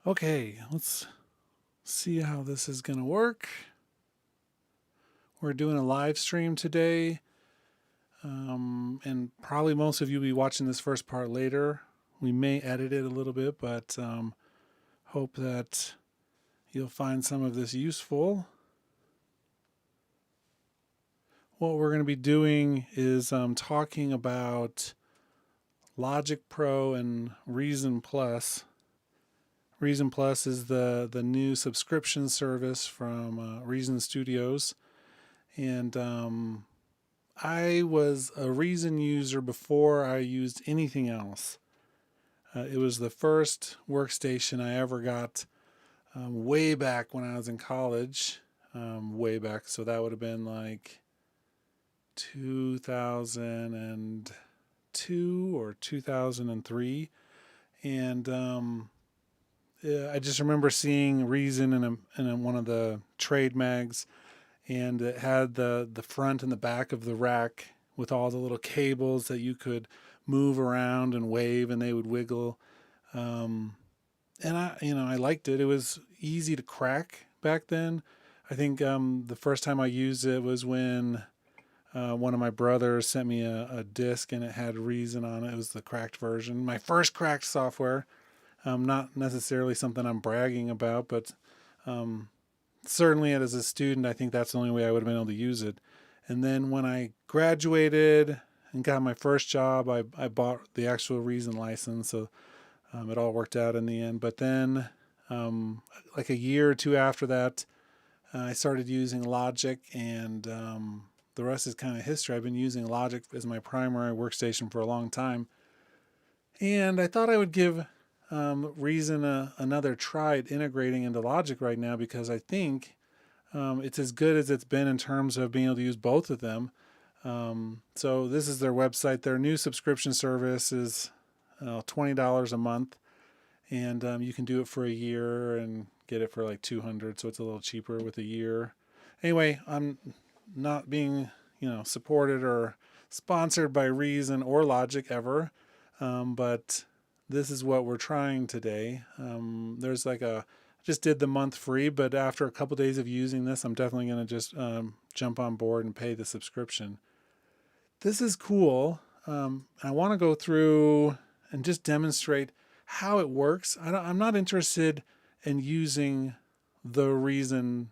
Okay, let's see how this is going to work. We're doing a live stream today, and probably most of you will be watching this first part later. We may edit it a little bit, but hope that you'll find some of this useful. What we're going to be doing is talking about Logic Pro and Reason Plus. Reason Plus is the new subscription service from Reason Studios. And I was a Reason user before I used anything else. It was the first workstation I ever got way back when I was in college. Way back. So that would have been like 2002 or 2003. And I just remember seeing Reason in one of the trade mags, and it had the front and the back of the rack with all the little cables that you could move around and wave, and they would wiggle. And I liked it. It was easy to crack back then. I think the first time I used it was when one of my brothers sent me a disc, and it had Reason on it. It was the cracked version. My first cracked software. Not necessarily something I'm bragging about, but certainly as a student, I think that's the only way I would have been able to use it. And then when I graduated and got my first job, I bought the actual Reason license, so it all worked out in the end. But then, like a year or two after that, I started using Logic, and the rest is kind of history. I've been using Logic as my primary workstation for a long time, and I thought I would give Reason another try at integrating into Logic right now, because I think it's as good as it's been in terms of being able to use both of them. So this is their website. Their new subscription service is $20 a month, and you can do it for a year and get it for like $200, so it's a little cheaper with a year. Anyway, I'm not being supported or sponsored by Reason or Logic ever, but this is what we're trying today. There's like just did the month free, but after a couple days of using this, I'm definitely going to just jump on board and pay the subscription. This is cool. I want to go through and just demonstrate how it works. I'm not interested in using the Reason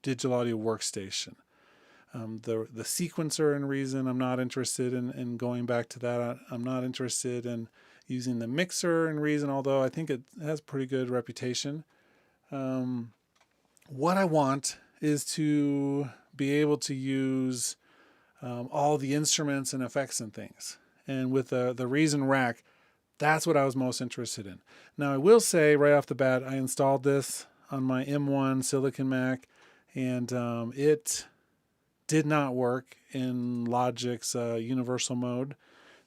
digital audio workstation. The sequencer in Reason, I'm not interested in going back to that. I'm not interested in using the mixer in Reason, although I think it has pretty good reputation. What I want is to be able to use all the instruments and effects and things. And with the Reason rack, that's what I was most interested in. Now, I will say right off the bat, I installed this on my M1 Silicon Mac, and it did not work in Logic's universal mode.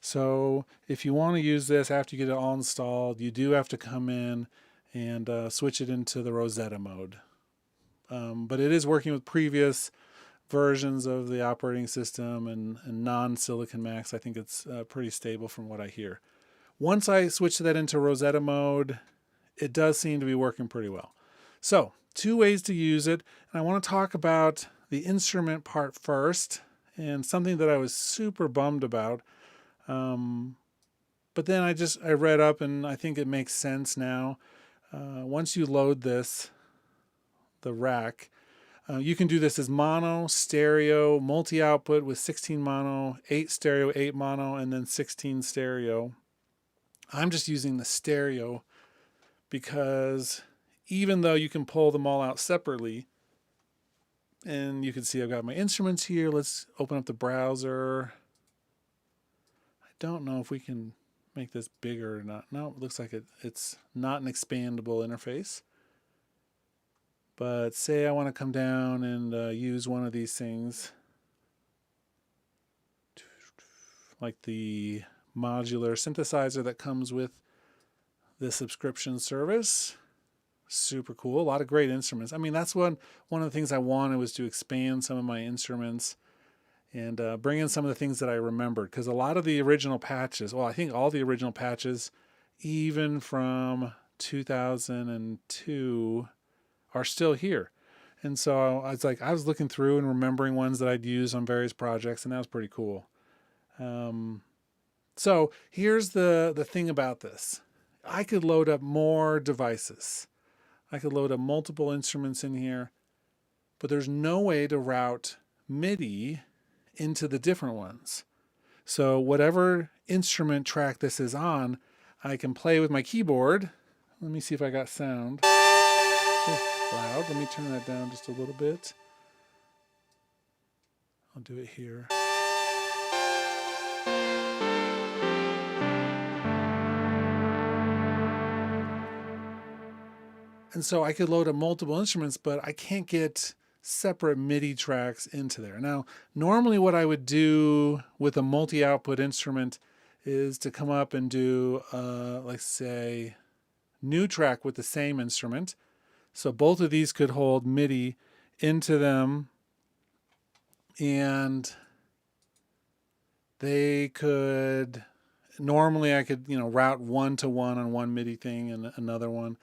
So if you want to use this after you get it all installed, you do have to come in and switch it into the Rosetta mode. But it is working with previous versions of the operating system and non-Silicon Macs. I think it's pretty stable from what I hear. Once I switch that into Rosetta mode, it does seem to be working pretty well. So, two ways to use it. And I want to talk about the instrument part first, and something that I was super bummed about. But then I read up, and I think it makes sense now. Once you load the rack, you can do this as mono, stereo, multi-output with 16 mono, 8 stereo, 8 mono, and then 16 stereo. I'm just using the stereo because even though you can pull them all out separately, and you can see I've got my instruments here. Let's open up the browser. I don't know if we can make this bigger or not. No, it looks like it's not an expandable interface. But say I want to come down and use one of these things, like the modular synthesizer that comes with the subscription service. Super cool. A lot of great instruments. I mean, that's one of the things I wanted, was to expand some of my instruments and bring in some of the things that I remembered. Because a lot of the original patches, well, I think all the original patches, even from 2002 are still here. And so I was looking through and remembering ones that I'd used on various projects, and that was pretty cool. So here's the thing about this. I could load up more devices. I could load up multiple instruments in here, but there's no way to route MIDI into the different ones. So whatever instrument track this is on, I can play with my keyboard. Let me see if I got sound. Oh, loud. Let me turn that down just a little bit. I'll do it here. And so I could load up multiple instruments, but I can't get separate MIDI tracks into there. Now, normally what I would do with a multi-output instrument is to come up and do, like say, new track with the same instrument. So both of these could hold MIDI into them, and they could, normally I could, route 1-to-1 on one MIDI thing and another one.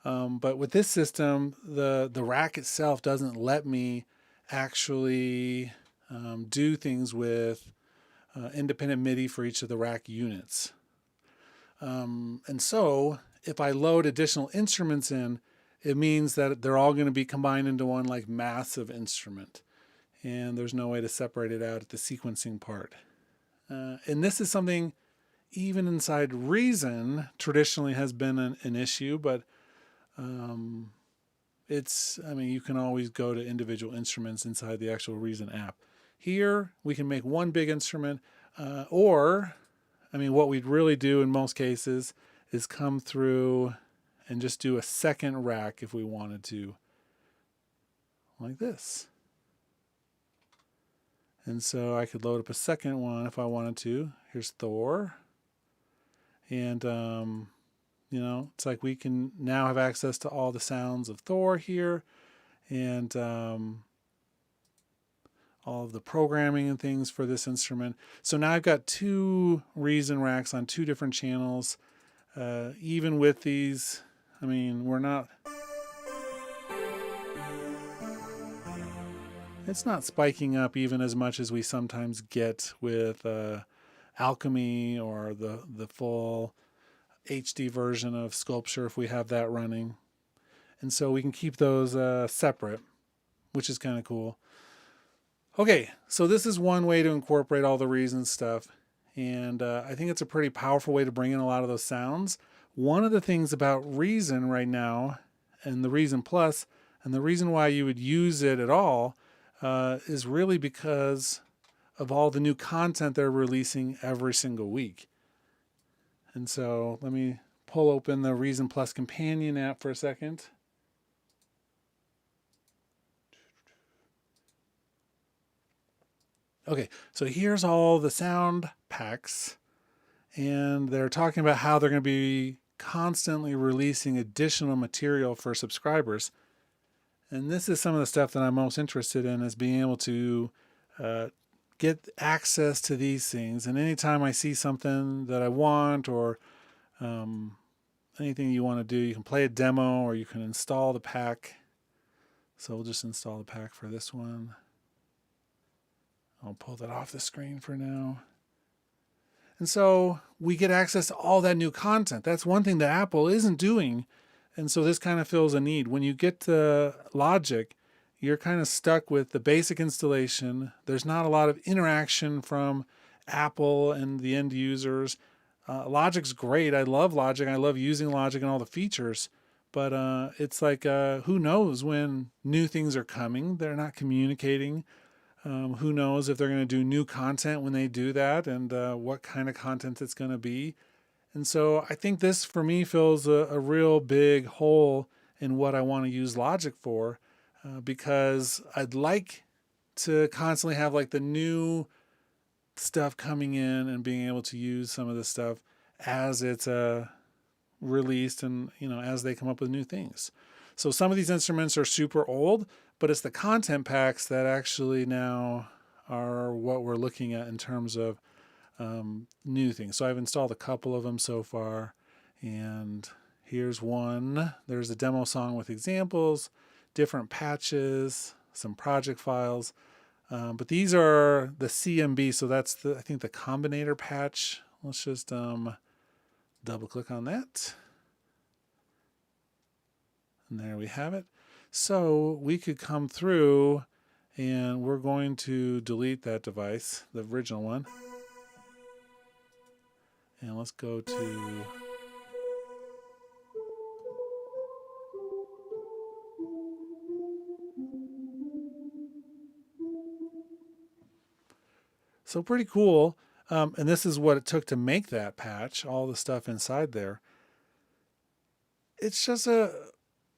But with this system, the rack itself doesn't let me actually do things with independent MIDI for each of the rack units. And so if I load additional instruments in, it means that they're all going to be combined into one like massive instrument. And there's no way to separate it out at the sequencing part. And this is something even inside Reason traditionally has been an issue, but you can always go to individual instruments inside the actual Reason app. Here, we can make one big instrument, what we'd really do in most cases is come through and just do a second rack if we wanted to, like this. And so I could load up a second one if I wanted to. Here's Thor. And, it's like we can now have access to all the sounds of Thor here, and all of the programming and things for this instrument. So now I've got two Reason racks on two different channels. Even with these, it's not spiking up even as much as we sometimes get with Alchemy or the full HD version of Sculpture if we have that running. And so we can keep those separate, which is kind of cool. Okay, so this is one way to incorporate all the Reason stuff. And I think it's a pretty powerful way to bring in a lot of those sounds. One of the things about Reason right now, and the Reason Plus, and the reason why you would use it at all, is really because of all the new content they're releasing every single week. And so let me pull open the Reason Plus companion app for a second. Okay, so here's all the sound packs, and they're talking about how they're going to be constantly releasing additional material for subscribers. And this is some of the stuff that I'm most interested in, is being able to get access to these things. And anytime I see something that I want, or anything you want to do, you can play a demo or you can install the pack. So we'll just install the pack for this one. I'll pull that off the screen for now. And so we get access to all that new content. That's one thing that Apple isn't doing. And so this kind of fills a need. When you get to Logic, you're kind of stuck with the basic installation. There's not a lot of interaction from Apple and the end users. Logic's great. I love Logic. I love using Logic and all the features. But it's like, who knows when new things are coming? They're not communicating. Who knows if they're going to do new content when they do that, and what kind of content it's going to be. And so I think this, for me, fills a real big hole in what I want to use Logic for, because I'd like to constantly have like the new stuff coming in and being able to use some of this stuff as it's released, and as they come up with new things. So some of these instruments are super old, but it's the content packs that actually now are what we're looking at in terms of new things. So I've installed a couple of them so far, and Here's one. There's a demo song with examples, different patches, some project files. But these are the CMB, so that's I think the combinator patch. Let's just double click on that. And there we have it. So we could come through and we're going to delete that device, the original one. And let's go to so pretty cool. And this is what it took to make that patch, all the stuff inside there. It's just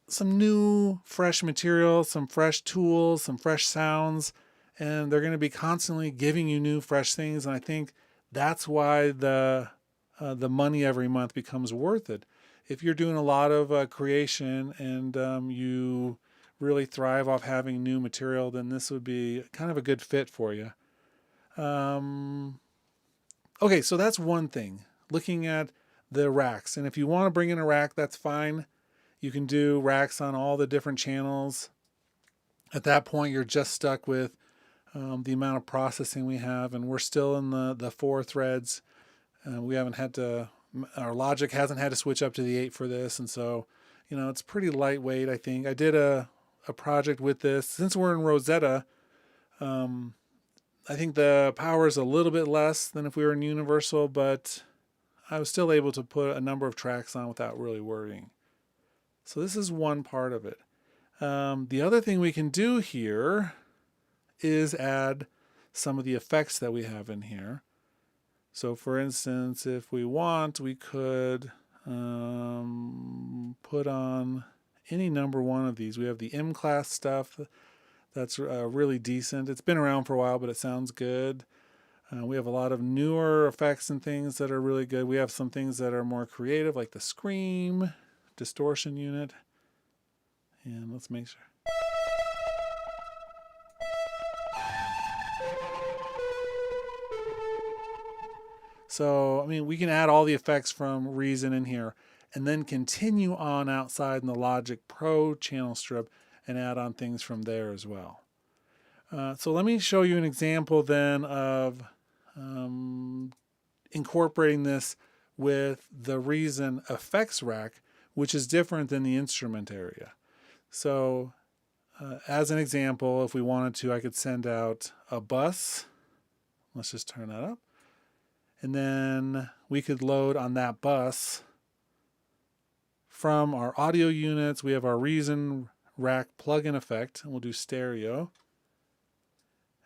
some new, fresh material, some fresh tools, some fresh sounds, and they're going to be constantly giving you new, fresh things. And I think that's why the money every month becomes worth it. If you're doing a lot of creation and you really thrive off having new material, then this would be kind of a good fit for you. Okay, so that's one thing, looking at the racks. And if you want to bring in a rack, that's fine. You can do racks on all the different channels. At that point, you're just stuck with the amount of processing we have, and we're still in the 4 threads. We haven't had to, our logic hasn't had to switch up to the 8 for this, and so, it's pretty lightweight, I think. I did a project with this. Since we're in Rosetta, I think the power is a little bit less than if we were in Universal, but I was still able to put a number of tracks on without really worrying. So this is one part of it. The other thing we can do here is add some of the effects that we have in here. So for instance, if we want, we could put on any number one of these. We have the M-class stuff. That's really decent. It's been around for a while, but it sounds good. We have a lot of newer effects and things that are really good. We have some things that are more creative, like the Scream distortion unit. And let's make sure. So, we can add all the effects from Reason in here and then continue on outside in the Logic Pro channel strip and add on things from there as well. So let me show you an example then of incorporating this with the Reason effects rack, which is different than the instrument area. So as an example, if we wanted to, I could send out a bus. Let's just turn that up. And then we could load on that bus from our audio units. We have our Reason rack plug-in effect, and we'll do stereo.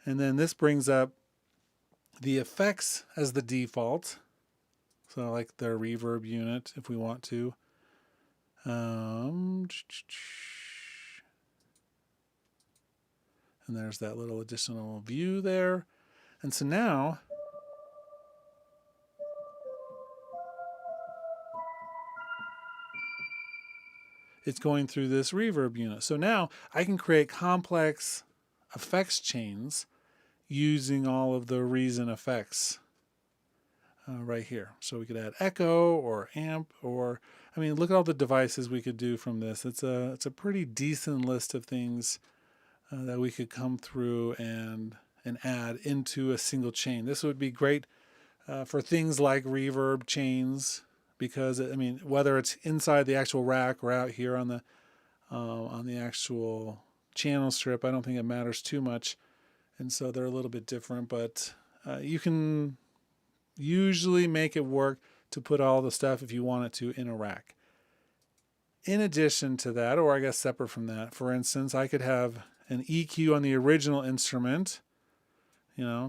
And then this brings up the effects as the default. So like the reverb unit if we want to. And there's that little additional view there. And so now it's going through this reverb unit. So now I can create complex effects chains using all of the Reason effects right here. So we could add echo or amp or, look at all the devices we could do from this. It's a pretty decent list of things that we could come through and add into a single chain. This would be great for things like reverb chains, because whether it's inside the actual rack or out here on the actual channel strip, I don't think it matters too much, and so they're a little bit different. But you can usually make it work to put all the stuff, if you want it to, in a rack. In addition to that, or I guess separate from that, for instance, I could have an EQ on the original instrument.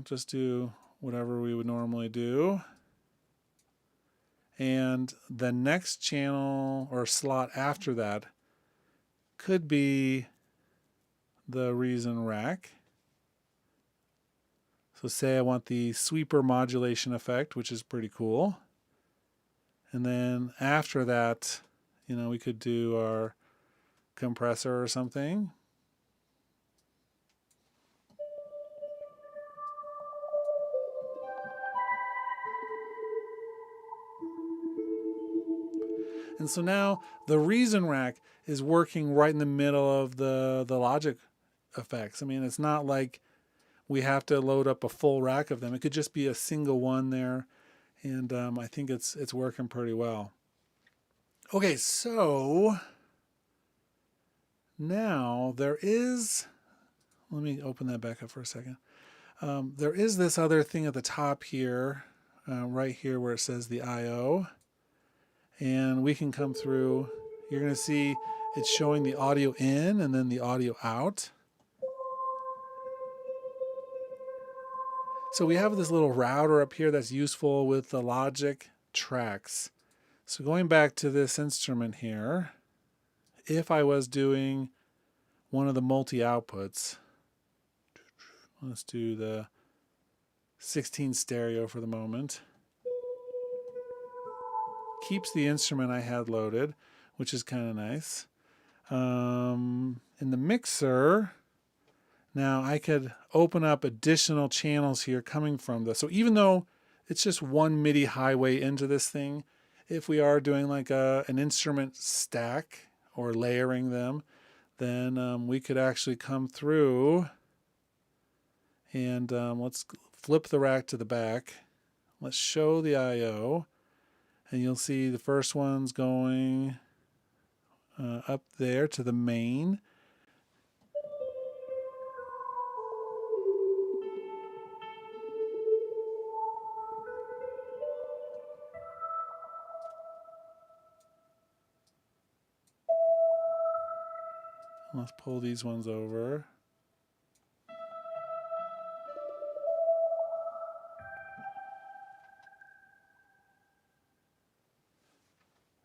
Just do whatever we would normally do. And the next channel or slot after that could be the Reason rack. So say I want the sweeper modulation effect, which is pretty cool. And then after that, we could do our compressor or something. And so now the reason rack is working right in the middle of the logic effects. I mean, it's not like we have to load up a full rack of them. It could just be a single one there. And I think it's working pretty well. Okay, so now there is, let me open that back up for a second. There is this other thing at the top here, right here where it says the I/O. And we can come through. You're going to see it's showing the audio in and then the audio out. So we have this little router up here that's useful with the logic tracks. So going back to this instrument here, if I was doing one of the multi-outputs, let's do the 16 stereo for the moment. Keeps the instrument I had loaded, which is kind of nice. In the mixer, now I could open up additional channels here coming from this. So even though it's just one MIDI highway into this thing, if we are doing like an instrument stack or layering them, then we could actually come through and let's flip the rack to the back. Let's show the I/O. And you'll see the first one's going up there to the main. Let's pull these ones over.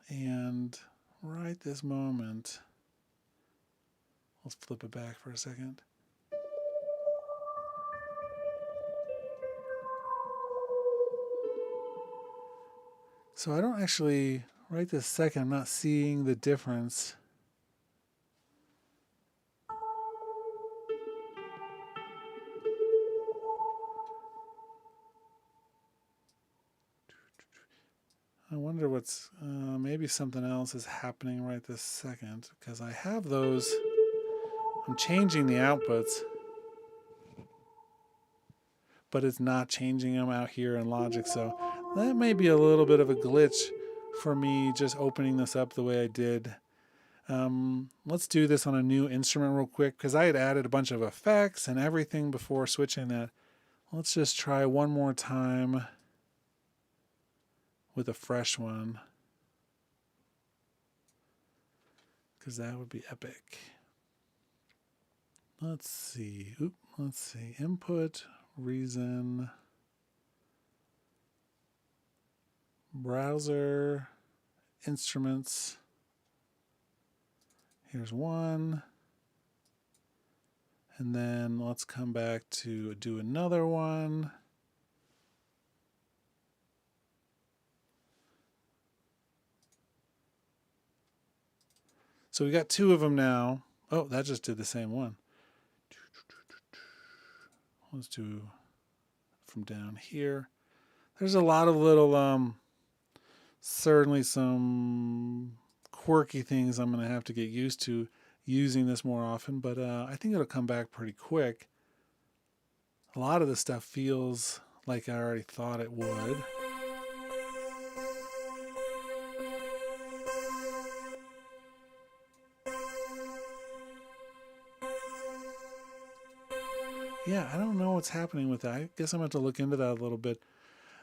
And right this moment, let's flip it back for a second. So I don't actually, right this second, I'm not seeing the difference. I wonder what's, maybe something else is happening right this second, because I have those, I'm changing the outputs, but it's not changing them out here in Logic, so that may be a little bit of a glitch for me just opening this up the way I did. Let's do this on a new instrument real quick, because I had added a bunch of effects and everything before switching that. Let's just try one more time with a fresh one, because that would be epic. Let's see. Input, reason, browser, instruments. Here's one. And then let's come back to do another one. So we got two of them now. Oh, that just did the same one. Let's do from down here. There's a lot of little, certainly some quirky things I'm going to have to get used to using this more often, but I think it'll come back pretty quick. A lot of this stuff feels like I already thought it would. Yeah, I don't know what's happening with that. I guess I'm going to have to look into that a little bit,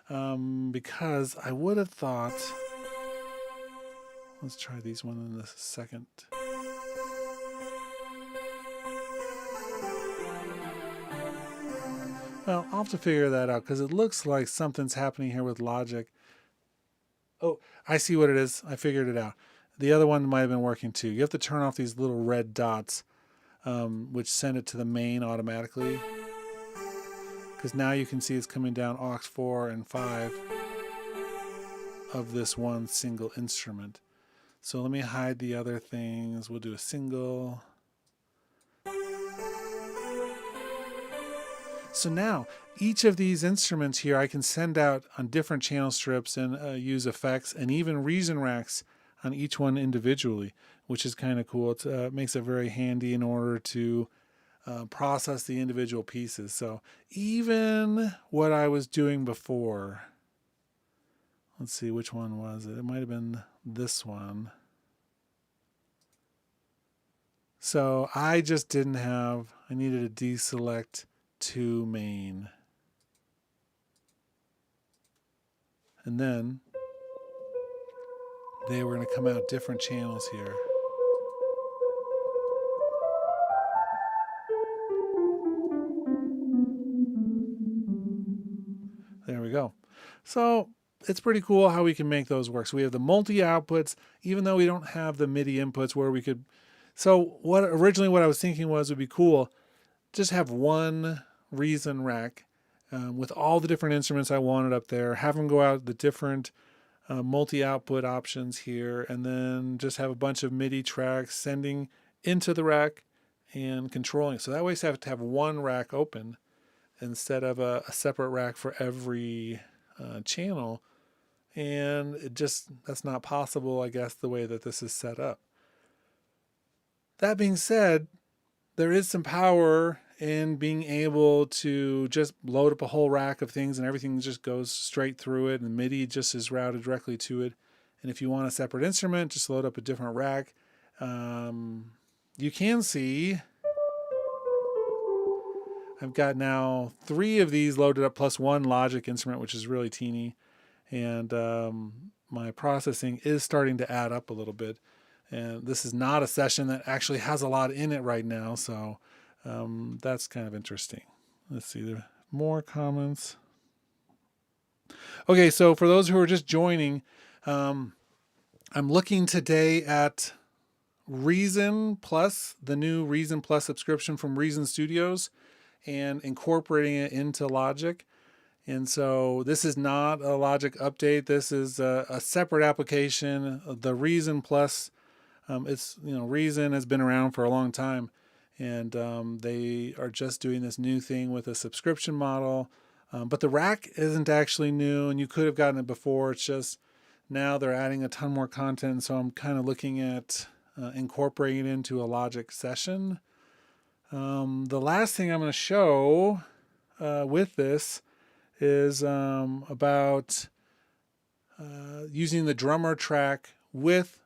because I would have thought, let's try these one in a second. Well, I'll have to figure that out, because it looks like something's happening here with Logic. Oh, I see what it is. I figured it out. The other one might have been working too. You have to turn off these little red dots, which send it to the main automatically. Because now you can see it's coming down aux 4 and 5 of this one single instrument. So let me hide the other things. We'll do a single. So now each of these instruments here I can send out on different channel strips and use effects, and even reason racks on each one individually, which is kind of cool. It makes it very handy in order to process the individual pieces. So even what I was doing before, let's see, which one was it? It might have been this one. So I just didn't have, I needed to deselect to main. And then they were going to come out different channels here. There we go. So it's pretty cool how we can make those work. So we have the multi outputs, even though we don't have the MIDI inputs where we could. So what I was thinking would be cool, just have one Reason rack with all the different instruments I wanted up there, have them go out the different multi-output options here, and then just have a bunch of MIDI tracks sending into the rack and controlling. So that way I have to have one rack open instead of a separate rack for every channel. And that's not possible, I guess, the way that this is set up. That being said, there is some power in being able to just load up a whole rack of things and everything just goes straight through it, and MIDI just is routed directly to it. And if you want a separate instrument, just load up a different rack. You can see I've got now 3 of these loaded up plus one Logic instrument, which is really teeny. And my processing is starting to add up a little bit. And this is not a session that actually has a lot in it right now, so that's kind of interesting. Let's see, there are more comments. Okay, so for those who are just joining, I'm looking today at Reason Plus, the new Reason Plus subscription from Reason Studios, and incorporating it into Logic. And so this is not a Logic update. This is a separate application. The Reason Plus, Reason has been around for a long time, and they are just doing this new thing with a subscription model. But the rack isn't actually new, and you could have gotten it before. It's just now they're adding a ton more content. So I'm kind of looking at incorporating it into a Logic session. The last thing I'm going to show with this is about using the drummer track with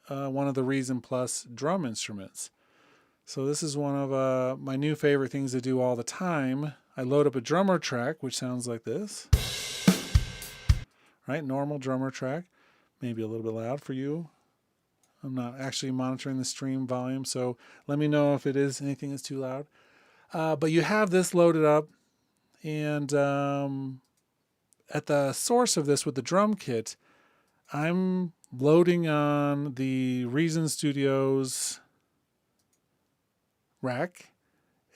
one of the Reason Plus drum instruments. So this is one of my new favorite things to do all the time. I load up a drummer track, which sounds like this. Right, normal drummer track. Maybe a little bit loud for you. I'm not actually monitoring the stream volume, so let me know if anything is too loud. But you have this loaded up, and at the source of this with the drum kit, I'm loading on the Reason Studios rack,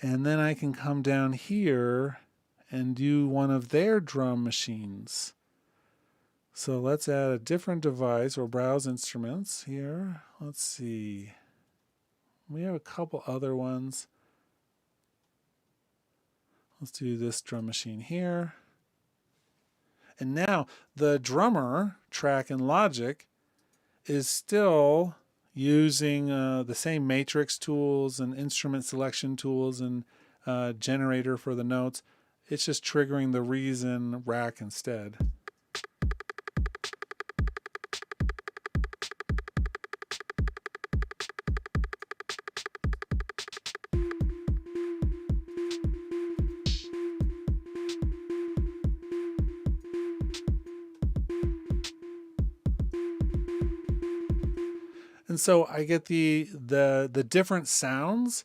and then I can come down here and do one of their drum machines. So let's add a different device or browse instruments here. Let's see. We have a couple other ones. Let's do this drum machine here. And now the drummer track in Logic is still using the same matrix tools and instrument selection tools and generator for the notes. It's just triggering the Reason rack instead. And so I get the different sounds,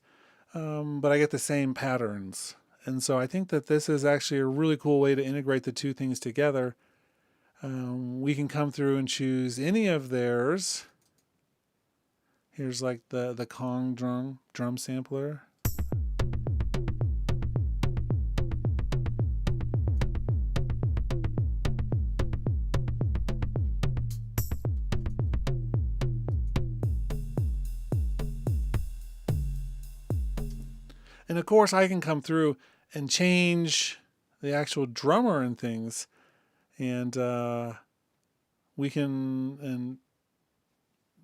but I get the same patterns. And so I think that this is actually a really cool way to integrate the two things together. We can come through and choose any of theirs. Here's like the Kong drum sampler. And of course, I can come through and change the actual drummer and things. And we can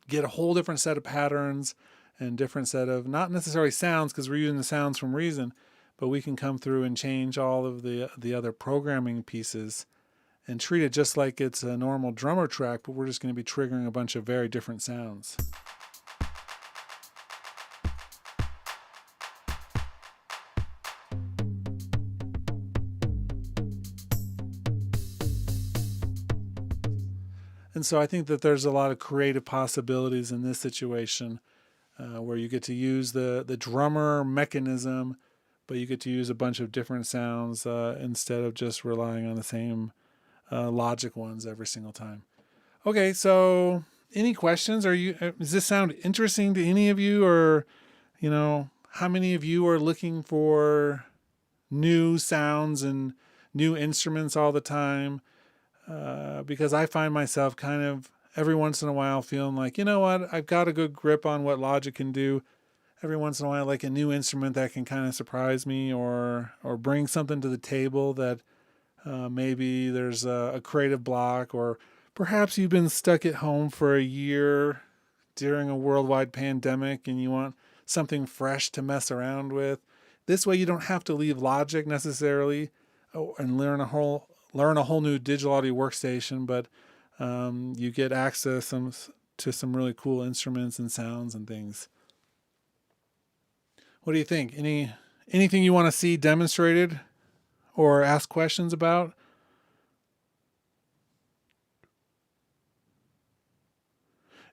get a whole different set of patterns and different set of, not necessarily sounds because we're using the sounds from Reason, but we can come through and change all of the other programming pieces and treat it just like it's a normal drummer track, but we're just going to be triggering a bunch of very different sounds. And so I think that there's a lot of creative possibilities in this situation where you get to use the drummer mechanism, but you get to use a bunch of different sounds instead of just relying on the same logic ones every single time. Okay, so any questions? Does this sound interesting to any of you, or how many of you are looking for new sounds and new instruments all the time? Because I find myself kind of every once in a while feeling like, you know what, I've got a good grip on what Logic can do. Every once in a while, like a new instrument that can kind of surprise me or bring something to the table that maybe there's a creative block, or perhaps you've been stuck at home for a year during a worldwide pandemic and you want something fresh to mess around with. This way you don't have to leave Logic necessarily and learn a whole new digital audio workstation, but you get access to some really cool instruments and sounds and things. What do you think? Anything you want to see demonstrated or ask questions about?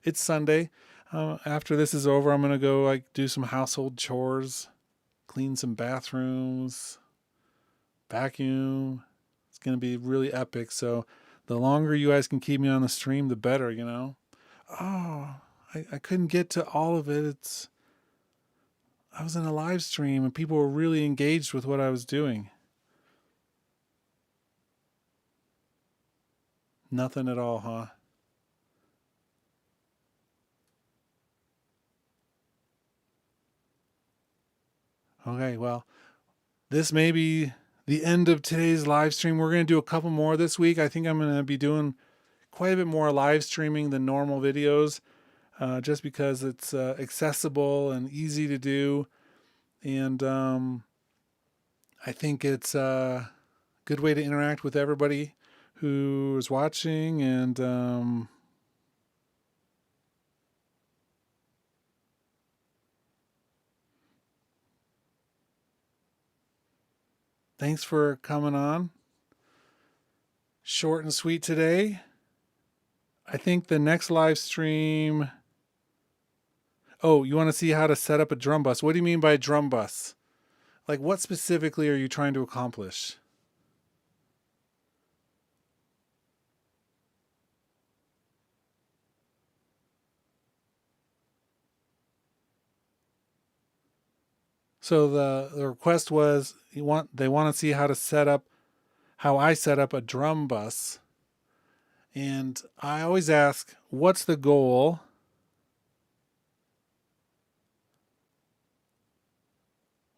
It's Sunday. After this is over, I'm going to go do some household chores, clean some bathrooms, vacuum. It's going to be really epic. So the longer you guys can keep me on the stream, the better, Oh, I couldn't get to all of it. I was in a live stream and people were really engaged with what I was doing. Nothing at all, huh? Okay, well, this may be the end of today's live stream. We're going to do a couple more this week. I think I'm going to be doing quite a bit more live streaming than normal videos, just because it's accessible and easy to do. And I think it's a good way to interact with everybody who is watching. And thanks for coming on. Short and sweet today. I think the next live stream... Oh, you want to see how to set up a drum bus? What do you mean by drum bus? Like, what specifically are you trying to accomplish? So the request was they want to see how I set up a drum bus. And I always ask, what's the goal?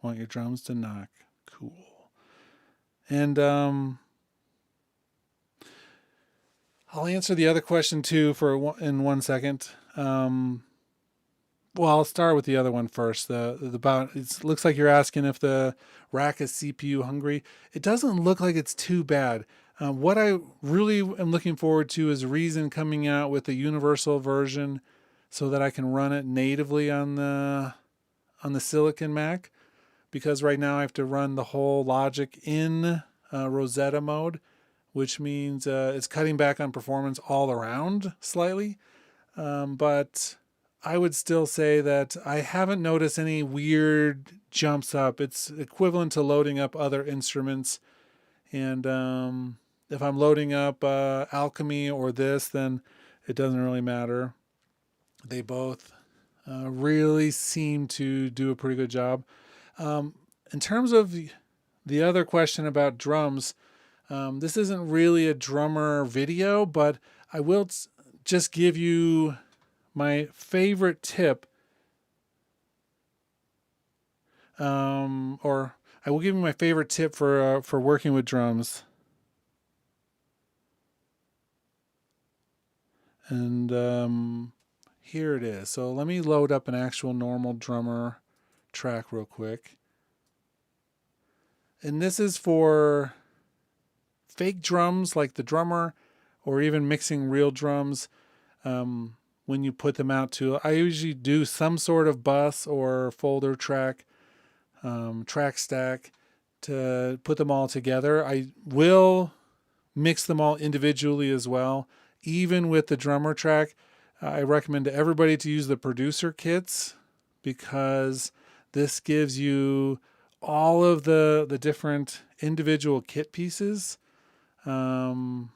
Want your drums to knock. Cool. And I'll answer the other question too in 1 second. Well, I'll start with the other one first. It looks like you're asking if the rack is CPU hungry. It doesn't look like it's too bad. What I really am looking forward to is Reason coming out with a universal version so that I can run it natively on the Silicon Mac, because right now I have to run the whole Logic in Rosetta mode, which means it's cutting back on performance all around slightly. But I would still say that I haven't noticed any weird jumps up. It's equivalent to loading up other instruments. And if I'm loading up Alchemy or this, then it doesn't really matter. They both really seem to do a pretty good job. In terms of the other question about drums, this isn't really a drummer video, but I will just give you my favorite tip, or I will give you my favorite tip for working with drums. And Here it is. So let me load up an actual normal drummer track real quick. And this is for fake drums like the drummer, or even mixing real drums. When you put them out to, I usually do some sort of bus or folder track, track stack to put them all together. I will mix them all individually as well. Even with the drummer track, I recommend to everybody to use the producer kits, because this gives you all of the different individual kit pieces. So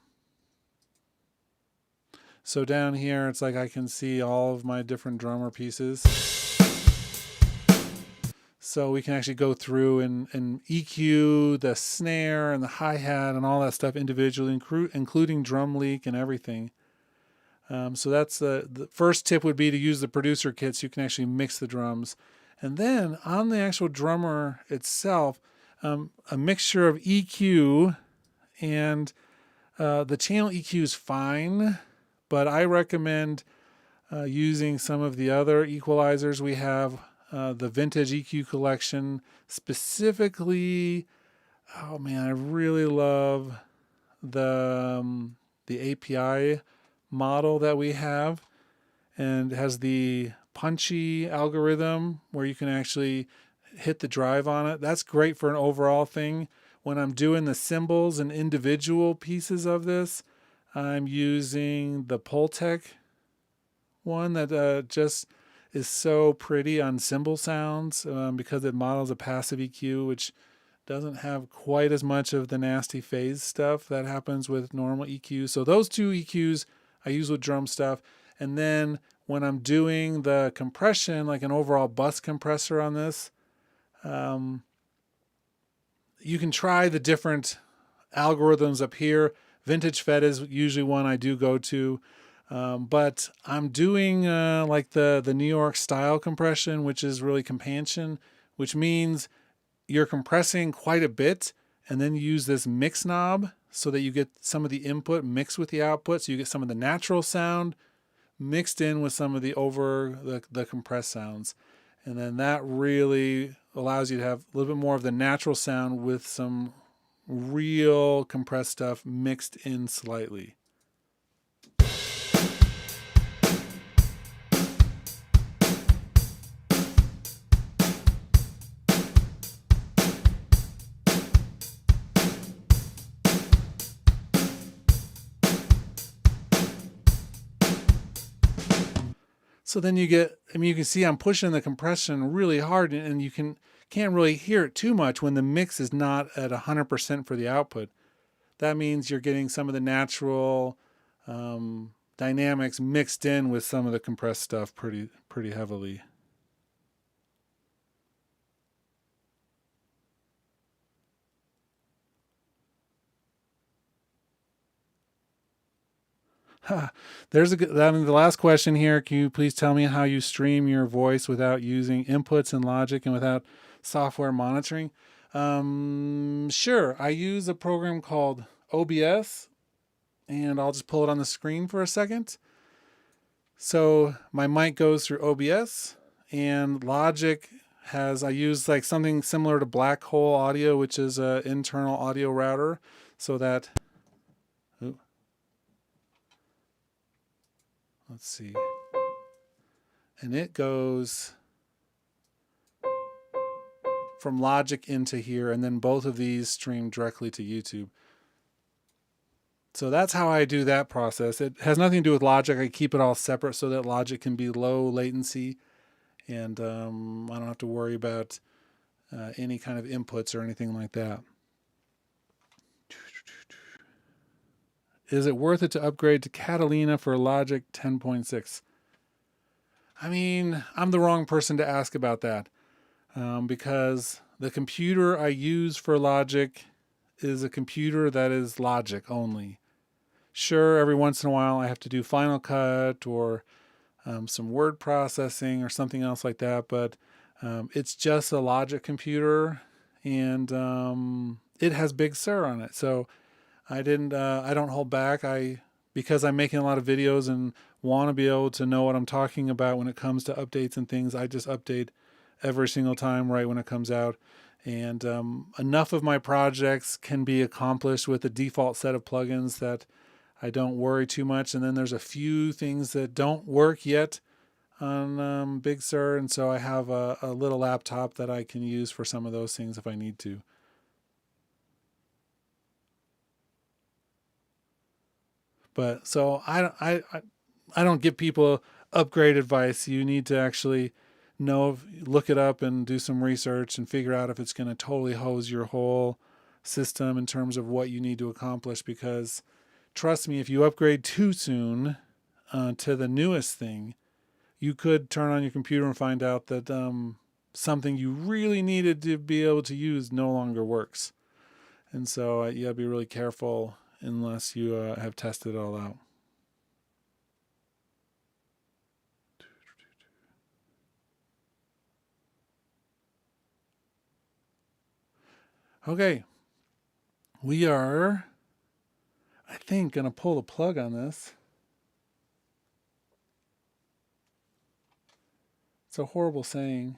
down here, it's like I can see all of my different drummer pieces. So we can actually go through and EQ the snare and the hi-hat and all that stuff individually, including drum leak and everything. So that's the first tip would be to use the producer kit so you can actually mix the drums. And then on the actual drummer itself, a mixture of EQ and the channel EQ is fine, but I recommend using some of the other equalizers we have, the vintage EQ collection. Specifically, oh man, I really love the API model that we have, and it has the punchy algorithm where you can actually hit the drive on it. That's great for an overall thing. When I'm doing the cymbals and individual pieces of this, I'm using the Pultec one that just is so pretty on cymbal sounds, because it models a passive EQ, which doesn't have quite as much of the nasty phase stuff that happens with normal EQs. So those two EQs I use with drum stuff. And then when I'm doing the compression, like an overall bus compressor on this, you can try the different algorithms up here. Vintage Fed is usually one I do go to. But I'm doing like the New York style compression, which is really compansion, which means you're compressing quite a bit, and then you use this mix knob so that you get some of the input mixed with the output. So you get some of the natural sound mixed in with some of the compressed sounds. And then that really allows you to have a little bit more of the natural sound with some real compressed stuff mixed in slightly. So then you get, you can see I'm pushing the compression really hard, and you can't really hear it too much when the mix is not at 100% for the output. That means you're getting some of the natural dynamics mixed in with some of the compressed stuff pretty heavily. There's the last question here. Can you please tell me how you stream your voice without using inputs in Logic and without software monitoring? Sure. I use a program called OBS, and I'll just pull it on the screen for a second. So my mic goes through OBS, and Logic I use like something similar to Black Hole Audio, which is an internal audio router, so that, let's see. And it goes from Logic into here, and then both of these stream directly to YouTube. So that's how I do that process. It has nothing to do with Logic. I keep it all separate so that Logic can be low latency, and I don't have to worry about any kind of inputs or anything like that. Is it worth it to upgrade to Catalina for Logic 10.6? I'm the wrong person to ask about that, because the computer I use for Logic is a computer that is Logic only. Sure, every once in a while I have to do Final Cut or some word processing or something else like that, but it's just a Logic computer, and it has Big Sur on it. So I don't hold back. I because I'm making a lot of videos and want to be able to know what I'm talking about when it comes to updates and things, I just update every single time right when it comes out. And enough of my projects can be accomplished with the default set of plugins that I don't worry too much. And then there's a few things that don't work yet on Big Sur. And so I have a little laptop that I can use for some of those things if I need to. But so I don't give people upgrade advice. You need to actually look it up and do some research and figure out if it's going to totally hose your whole system in terms of what you need to accomplish. Because trust me, if you upgrade too soon to the newest thing, you could turn on your computer and find out that something you really needed to be able to use no longer works. And so you got to be really careful unless you have tested it all out. Okay, we are, I think, going to pull the plug on this. It's a horrible saying.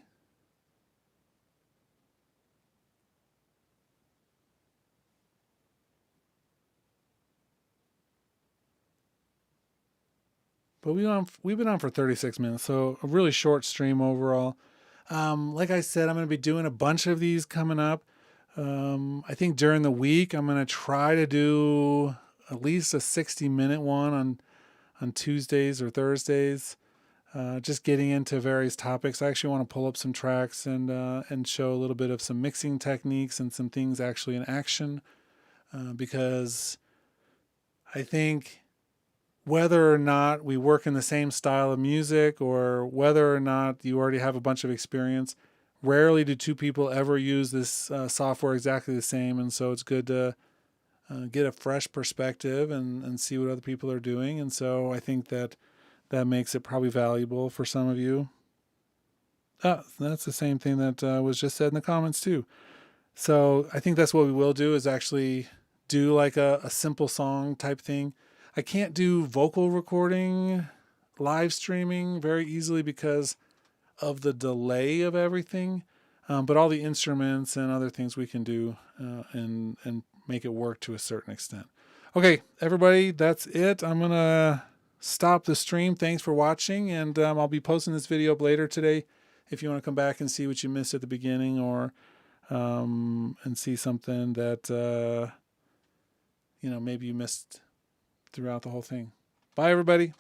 But we've been on for 36 minutes, so a really short stream overall. Like I said, I'm going to be doing a bunch of these coming up. I think during the week, I'm going to try to do at least a 60-minute one on Tuesdays or Thursdays. Just getting into various topics. I actually want to pull up some tracks and show a little bit of some mixing techniques and some things actually in action, because I think whether or not we work in the same style of music or whether or not you already have a bunch of experience, rarely do two people ever use this software exactly the same. And so it's good to get a fresh perspective and see what other people are doing. And so I think that makes it probably valuable for some of you. That's the same thing that was just said in the comments too. So I think that's what we will do, is actually do like a simple song type thing. I can't do vocal recording, live streaming very easily because of the delay of everything. But all the instruments and other things we can do and make it work to a certain extent. Okay, everybody, that's it. I'm going to stop the stream. Thanks for watching, and I'll be posting this video up later today if you want to come back and see what you missed at the beginning, or and see something that maybe you missed throughout the whole thing. Bye, everybody.